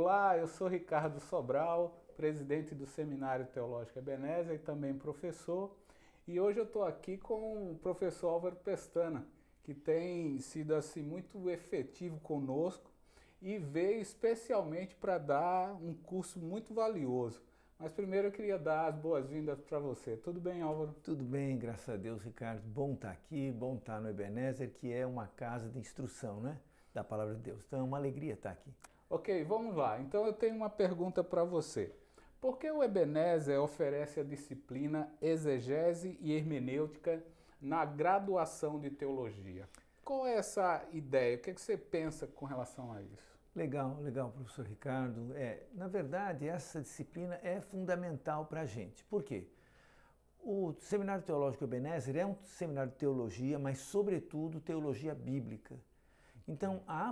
Olá, eu sou Ricardo Sobral, presidente do Seminário Teológico Ebenezer e também professor. E hoje eu estou aqui com o professor Álvaro Pestana, que tem sido assim muito efetivo conosco e veio especialmente para dar um curso muito valioso. Mas primeiro eu queria dar as boas-vindas para você. Tudo bem, Álvaro? Tudo bem, graças a Deus, Ricardo. Bom estar aqui, bom estar no Ebenezer, que é uma casa de instrução, né? Da Palavra de Deus. Então é uma alegria estar aqui. Ok, vamos lá. Então eu tenho uma pergunta para você. Por que o Ebenezer oferece a disciplina Exegese e Hermenêutica na graduação de teologia? Qual é essa ideia? O que você pensa com relação a isso? Legal, professor Ricardo. Na verdade, essa disciplina é fundamental para a gente. Por quê? O Seminário Teológico Ebenezer é um seminário de teologia, mas sobretudo teologia bíblica. Então, a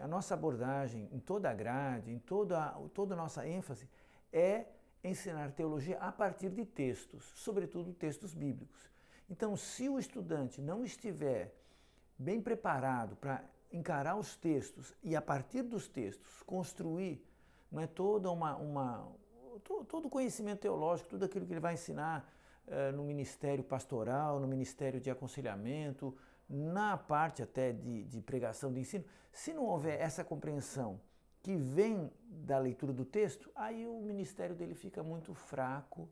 nossa abordagem em toda a grade, em toda a nossa ênfase, é ensinar teologia a partir de textos, sobretudo textos bíblicos. Então, se o estudante não estiver bem preparado para encarar os textos e, a partir dos textos, construir, não é, todo o conhecimento teológico, tudo aquilo que ele vai ensinar no ministério pastoral, no ministério de aconselhamento, na parte até de pregação, de ensino, se não houver essa compreensão que vem da leitura do texto, aí o ministério dele fica muito fraco,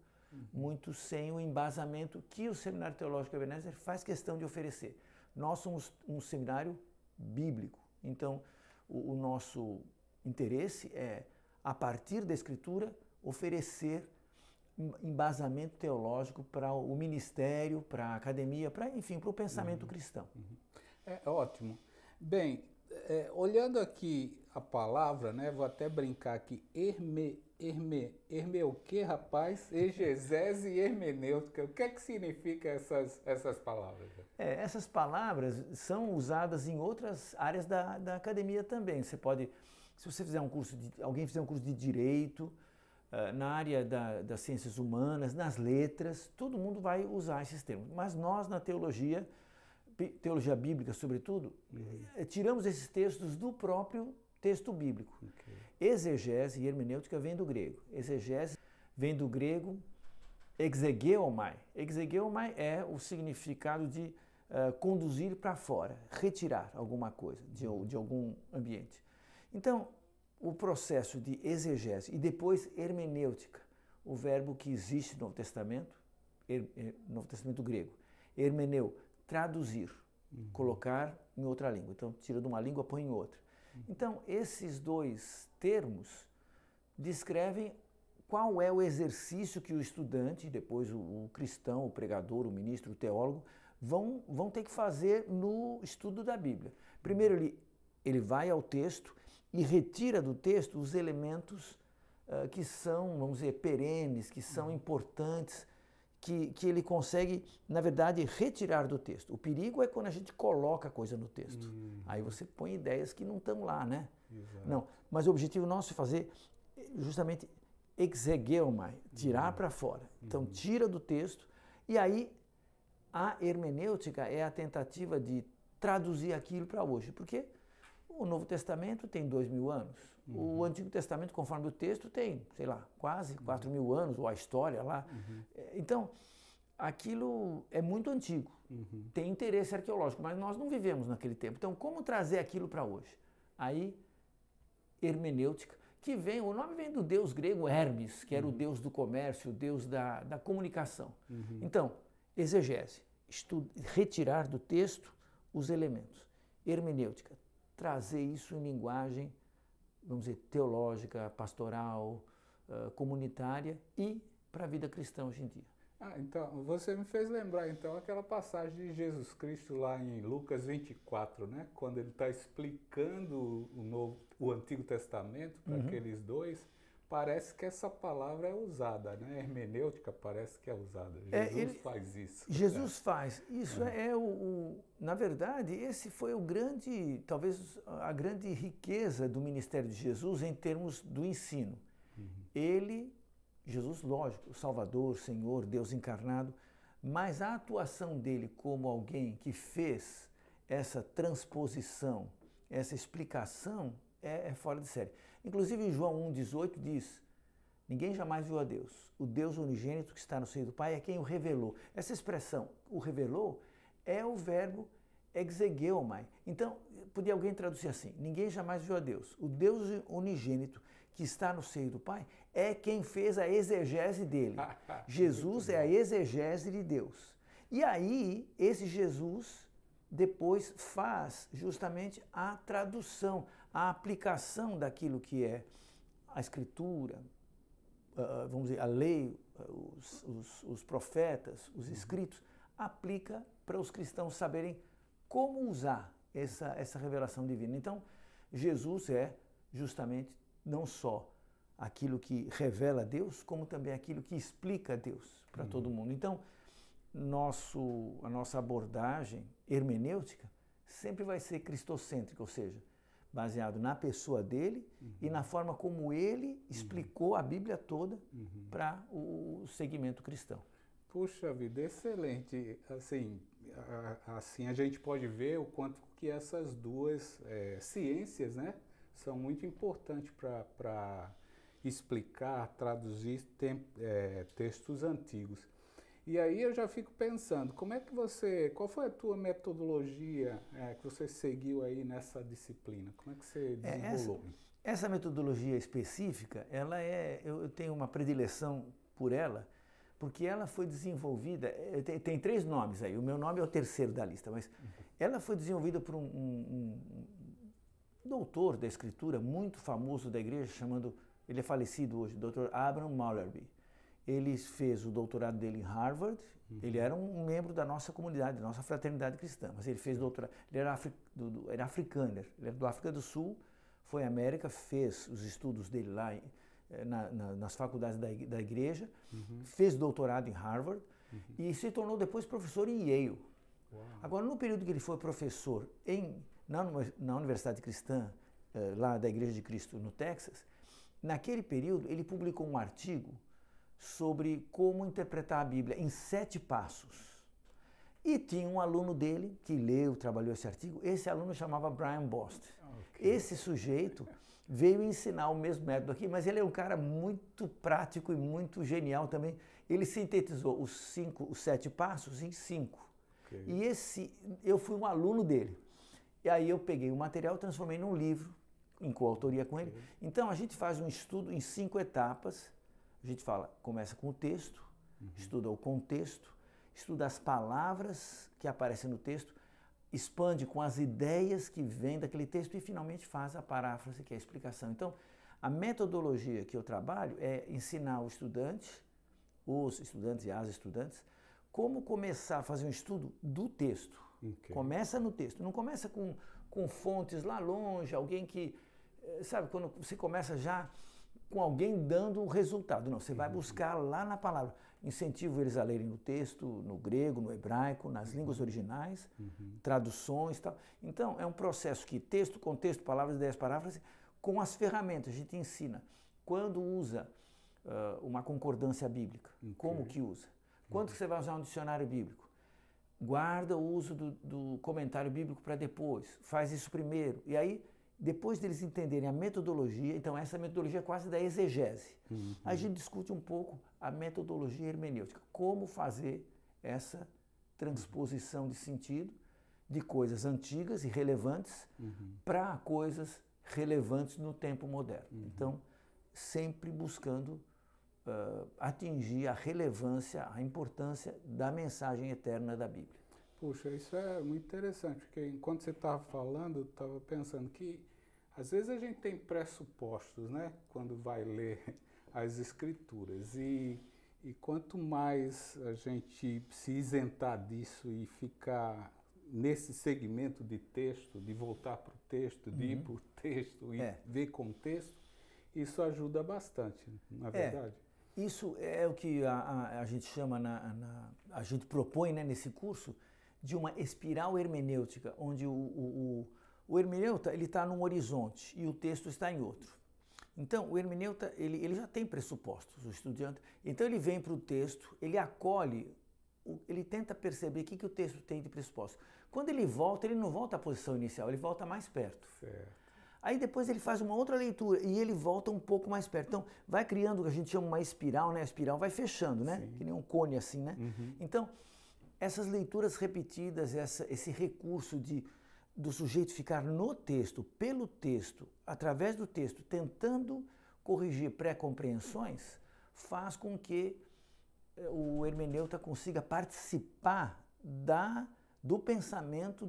muito sem o embasamento que o Seminário Teológico Ebenezer faz questão de oferecer. Nós somos um seminário bíblico, então o nosso interesse é, a partir da Escritura, oferecer embasamento teológico para o ministério, para a academia, enfim, para o pensamento cristão. É ótimo. Bem, olhando aqui a palavra, né, vou até brincar aqui, o que, rapaz? Exegese e hermenêutica. O que é que significa essas palavras? Essas palavras são usadas em outras áreas da academia também. Você pode, se você fizer alguém fizer um curso de direito, na área das ciências humanas, nas letras, todo mundo vai usar esses termos. Mas nós, na teologia bíblica sobretudo, tiramos esses textos do próprio texto bíblico. Okay. Exegese e hermenêutica vem do grego. Exegese vem do grego exegeomai. Exegeomai é o significado de conduzir para fora, retirar alguma coisa de algum ambiente. Então, o processo de exegese e depois hermenêutica, o verbo que existe no Novo Testamento grego. Hermeneu, traduzir, colocar em outra língua. Então, tira de uma língua, põe em outra. Então, esses dois termos descrevem qual é o exercício que o estudante, depois o cristão, o pregador, o ministro, o teólogo, vão ter que fazer no estudo da Bíblia. Primeiro, ele vai ao texto e retira do texto os elementos que são, vamos dizer, perenes, que são importantes, que ele consegue, na verdade, retirar do texto. O perigo é quando a gente coloca coisa no texto. Aí você põe ideias que não estão lá, né? Exato. Não, mas o objetivo nosso é fazer justamente exegeomai, tirar para fora. Então, tira do texto e aí a hermenêutica é a tentativa de traduzir aquilo para hoje. Porque o Novo Testamento tem 2000 anos. O Antigo Testamento, conforme o texto, tem, sei lá, quase 4000 anos, ou a história lá. Então, aquilo é muito antigo. Tem interesse arqueológico, mas nós não vivemos naquele tempo. Então, como trazer aquilo para hoje? Aí, hermenêutica, o nome vem do deus grego Hermes, que era o deus do comércio, o deus da comunicação. Então, exegese, retirar do texto os elementos. Hermenêutica, trazer isso em linguagem, vamos dizer, teológica, pastoral, comunitária e para a vida cristã hoje em dia. Então, você me fez lembrar, então, aquela passagem de Jesus Cristo lá em Lucas 24, né? Quando ele está explicando o Antigo Testamento para aqueles dois, parece que essa palavra é usada, né? Hermenêutica parece que é usada. Jesus faz isso. Jesus faz. Isso na verdade, esse foi talvez a grande riqueza do ministério de Jesus em termos do ensino. Jesus, lógico, Salvador, Senhor, Deus encarnado, mas a atuação dele como alguém que fez essa transposição, essa explicação, é fora de série. Inclusive em João 1,18 diz, ninguém jamais viu a Deus. O Deus unigênito que está no seio do Pai é quem o revelou. Essa expressão, o revelou, é o verbo exegeomai. Então, podia alguém traduzir assim, ninguém jamais viu a Deus. O Deus unigênito que está no seio do Pai é quem fez a exegese dele. Jesus é a exegese de Deus. E aí, esse Jesus depois faz justamente a tradução, a aplicação daquilo que é a Escritura, vamos dizer, a lei, os profetas, os escritos, aplica para os cristãos saberem como usar essa revelação divina. Então, Jesus é justamente não só aquilo que revela Deus, como também aquilo que explica Deus para todo mundo. Então, a nossa abordagem hermenêutica sempre vai ser cristocêntrica, ou seja, baseado na pessoa dele e na forma como ele explicou a Bíblia toda para o segmento cristão. Puxa vida, excelente. Assim a gente pode ver o quanto que essas duas ciências, né, são muito importantes para explicar, traduzir textos antigos. E aí eu já fico pensando, qual foi a tua metodologia que você seguiu aí nessa disciplina? Como é que você desenvolveu? Essa metodologia específica, eu tenho uma predileção por ela, porque ela foi desenvolvida, tem 3 nomes aí, o meu nome é o terceiro da lista, mas ela foi desenvolvida por um doutor da escritura muito famoso da igreja, ele é falecido hoje, Dr. Abraham Maulberry. Ele fez o doutorado dele em Harvard, ele era um membro da nossa comunidade, da nossa fraternidade cristã, mas ele fez doutorado, ele era africano, ele era do África do Sul, foi à América, fez os estudos dele lá nas faculdades da igreja, fez doutorado em Harvard e se tornou depois professor em Yale. Uau. Agora, no período que ele foi professor na Universidade Cristã, lá da Igreja de Cristo, no Texas, naquele período ele publicou um artigo sobre como interpretar a Bíblia em 7 passos. E tinha um aluno dele que trabalhou esse artigo, esse aluno chamava Brian Bost. Okay. Esse sujeito veio ensinar o mesmo método aqui, mas ele é um cara muito prático e muito genial também. Ele sintetizou os 7 passos em 5. Okay. E eu fui um aluno dele. E aí eu peguei o material, transformei num livro, em coautoria com ele. Então a gente faz um estudo em 5 etapas. A gente começa com o texto, estuda o contexto, estuda as palavras que aparecem no texto, expande com as ideias que vêm daquele texto e finalmente faz a paráfrase, que é a explicação. Então, a metodologia que eu trabalho é ensinar os estudantes e as estudantes, como começar a fazer um estudo do texto. Okay. Começa no texto, não começa com fontes lá longe, alguém que, sabe, quando você começa já com alguém dando o resultado. Não, você vai buscar lá na palavra. Incentivo eles a lerem no texto, no grego, no hebraico, nas línguas originais, traduções e tal. Então, é um processo que texto, contexto, palavras, ideias, paráfrases, com as ferramentas. A gente ensina quando usa uma concordância bíblica, como que usa. Quando que você vai usar um dicionário bíblico? Guarda o uso do comentário bíblico para depois. Faz isso primeiro. E aí, depois deles entenderem a metodologia, então essa metodologia é quase da exegese. A gente discute um pouco a metodologia hermenêutica, como fazer essa transposição de sentido de coisas antigas e relevantes para coisas relevantes no tempo moderno. Então, sempre buscando atingir a relevância, a importância da mensagem eterna da Bíblia. Puxa, isso é muito interessante, porque enquanto você estava falando, eu estava pensando que às vezes a gente tem pressupostos, né, quando vai ler as Escrituras, e quanto mais a gente se isentar disso e ficar nesse segmento de texto, de voltar para o texto, de ir para o texto e ver contexto, isso ajuda bastante, na verdade. Isso é o que a gente chama, a gente propõe, né, nesse curso, de uma espiral hermenêutica, onde o hermeneuta está num horizonte e o texto está em outro. Então, o hermeneuta ele já tem pressupostos, o estudante. Então, ele vem para o texto, ele acolhe, ele tenta perceber o que o texto tem de pressuposto. Quando ele volta, ele não volta à posição inicial, ele volta mais perto. Certo. Aí depois ele faz uma outra leitura e ele volta um pouco mais perto. Então, vai criando o que a gente chama uma espiral, né? A espiral vai fechando, né? Sim. Que nem um cone assim, né? Então, essas leituras repetidas, esse recurso do sujeito ficar no texto, pelo texto, através do texto, tentando corrigir pré-compreensões, faz com que o hermeneuta consiga participar do pensamento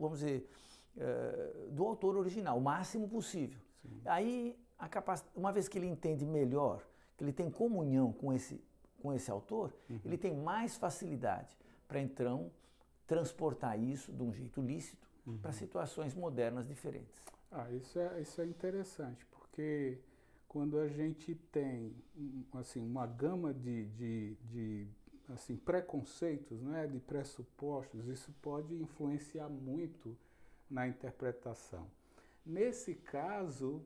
vamos dizer, do autor original, o máximo possível. Sim. Aí, uma vez que ele entende melhor, que ele tem comunhão com esse autor, ele tem mais facilidade para, então, transportar isso de um jeito lícito para situações modernas diferentes. Isso é interessante, porque quando a gente tem assim, uma gama de assim, preconceitos, né, de pressupostos, isso pode influenciar muito na interpretação. Nesse caso,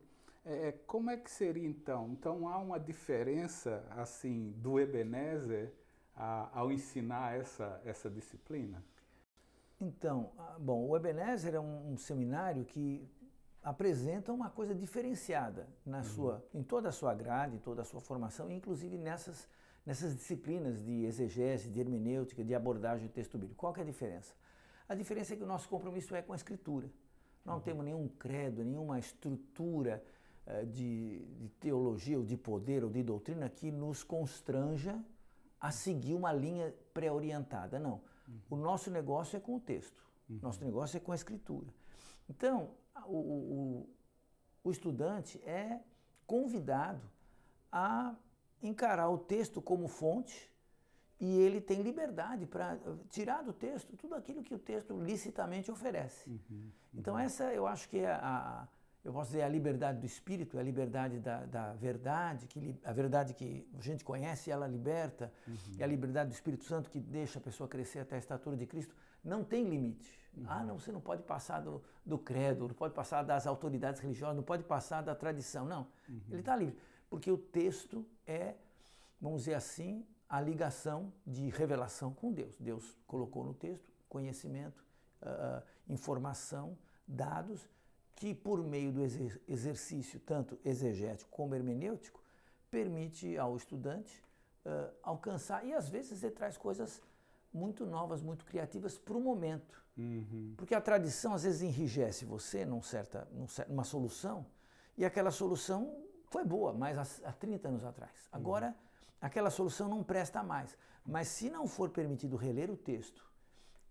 como é que seria então? Então há uma diferença assim do Ebenezer ao ensinar essa disciplina? Então, bom, o Ebenezer é um seminário que apresenta uma coisa diferenciada em toda a sua grade, em toda a sua formação, inclusive nessas disciplinas de exegese, de hermenêutica, de abordagem do texto bíblico. Qual que é a diferença? A diferença é que o nosso compromisso é com a Escritura. Não temos nenhum credo, nenhuma estrutura de teologia ou de poder ou de doutrina que nos constranja a seguir uma linha pré-orientada. Não. O nosso negócio é com o texto. Nosso negócio é com a Escritura. Então, o estudante é convidado a encarar o texto como fonte e ele tem liberdade para tirar do texto tudo aquilo que o texto licitamente oferece. Então essa eu acho que é eu posso dizer, a liberdade do espírito, é a liberdade da verdade, a verdade que a gente conhece, ela liberta, é a liberdade do Espírito Santo que deixa a pessoa crescer até a estatura de Cristo. Não tem limite. Não, você não pode passar do credo, não pode passar das autoridades religiosas, não pode passar da tradição. Não, ele está livre, porque o texto é, vamos dizer assim, a ligação de revelação com Deus. Deus colocou no texto conhecimento, informação, dados, que por meio do exercício, tanto exegético como hermenêutico, permite ao estudante alcançar, e às vezes ele traz coisas muito novas, muito criativas para o momento. Porque a tradição às vezes enrijece você numa solução, e aquela solução foi boa, mas há 30 anos atrás. Agora, aquela solução não presta mais. Mas se não for permitido reler o texto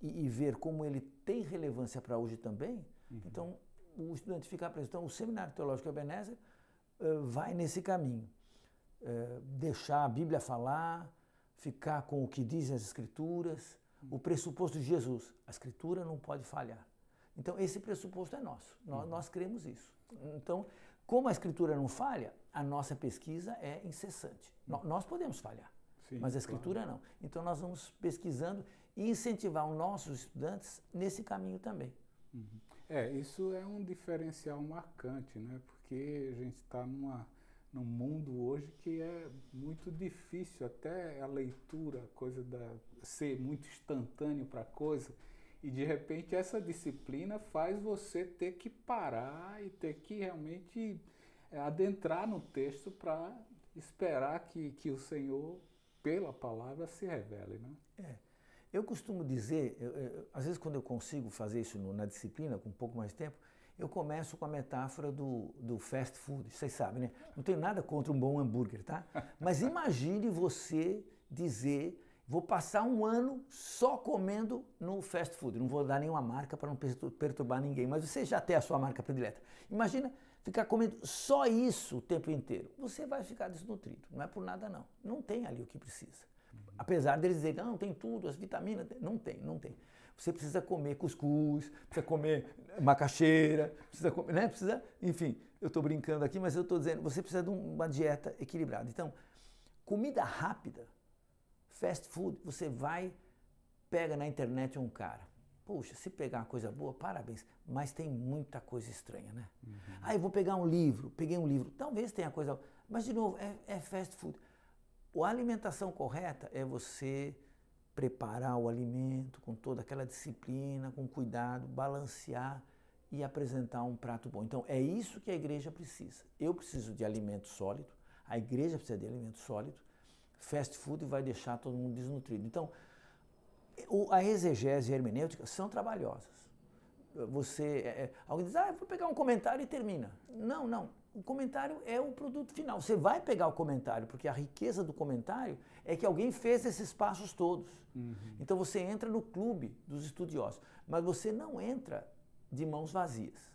e ver como ele tem relevância para hoje também, então o estudante fica preso. Então, o Seminário Teológico Ebenezer vai nesse caminho. Deixar a Bíblia falar, ficar com o que dizem as Escrituras, o pressuposto de Jesus. A Escritura não pode falhar. Então, esse pressuposto é nosso. Nós cremos isso. Então, como a Escritura não falha, a nossa pesquisa é incessante. Nós podemos falhar, sim, mas a Escritura não. Então, nós vamos pesquisando e incentivar os nossos estudantes nesse caminho também. Isso é um diferencial marcante, né? Porque a gente está num mundo hoje que é muito difícil, até a leitura, ser muito instantâneo para a coisa, e de repente essa disciplina faz você ter que parar e ter que realmente adentrar no texto para esperar que o Senhor, pela palavra, se revele, né? Eu costumo dizer, às vezes quando eu consigo fazer isso na disciplina, com um pouco mais de tempo, eu começo com a metáfora do fast food, vocês sabem, né? Não tenho nada contra um bom hambúrguer, tá? Mas imagine você dizer, vou passar um ano só comendo no fast food. Não vou dar nenhuma marca para não perturbar ninguém, mas você já tem a sua marca predileta. Imagina ficar comendo só isso o tempo inteiro. Você vai ficar desnutrido, não é por nada não. Não tem ali o que precisa. Apesar deles dizerem, não, tem tudo, as vitaminas, não tem. Você precisa comer cuscuz, precisa comer macaxeira, precisa comer, né? Enfim, eu estou brincando aqui, mas eu estou dizendo, você precisa de uma dieta equilibrada. Então, comida rápida, fast food, você pega na internet um cara. Puxa, se pegar uma coisa boa, parabéns, mas tem muita coisa estranha, né? Eu vou pegar um livro, peguei um livro, talvez tenha coisa, mas de novo, é fast food. A alimentação correta é você preparar o alimento com toda aquela disciplina, com cuidado, balancear e apresentar um prato bom. Então, é isso que a igreja precisa. Eu preciso de alimento sólido, a igreja precisa de alimento sólido, fast food vai deixar todo mundo desnutrido. Então, a exegese e a hermenêutica são trabalhosas. Alguém diz, eu vou pegar um comentário e termina. Não, não. O comentário é o produto final. Você vai pegar o comentário, porque a riqueza do comentário é que alguém fez esses passos todos. Então você entra no clube dos estudiosos, mas você não entra de mãos vazias.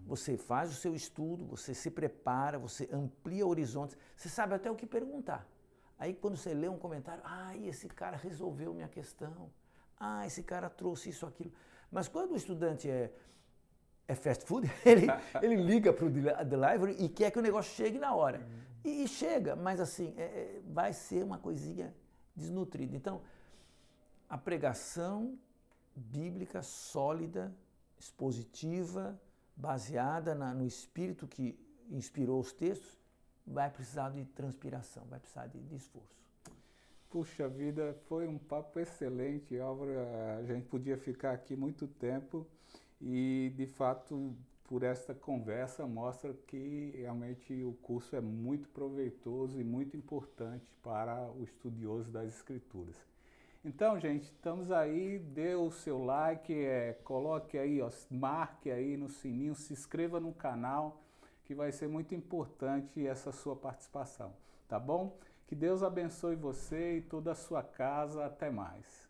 Você faz o seu estudo, você se prepara, você amplia horizontes, você sabe até o que perguntar. Aí quando você lê um comentário, esse cara resolveu minha questão, esse cara trouxe isso, aquilo. Mas quando o estudante é fast food, ele liga para o The Library e quer que o negócio chegue na hora. E chega, mas assim, vai ser uma coisinha desnutrida. Então, a pregação bíblica sólida, expositiva, baseada no espírito que inspirou os textos, vai precisar de transpiração, vai precisar de esforço. Puxa vida, foi um papo excelente, Álvaro. A gente podia ficar aqui muito tempo e, de fato, por esta conversa, mostra que realmente o curso é muito proveitoso e muito importante para o estudioso das Escrituras. Então, gente, estamos aí, dê o seu like, coloque aí, marque aí no sininho, se inscreva no canal, que vai ser muito importante essa sua participação, tá bom? Que Deus abençoe você e toda a sua casa. Até mais.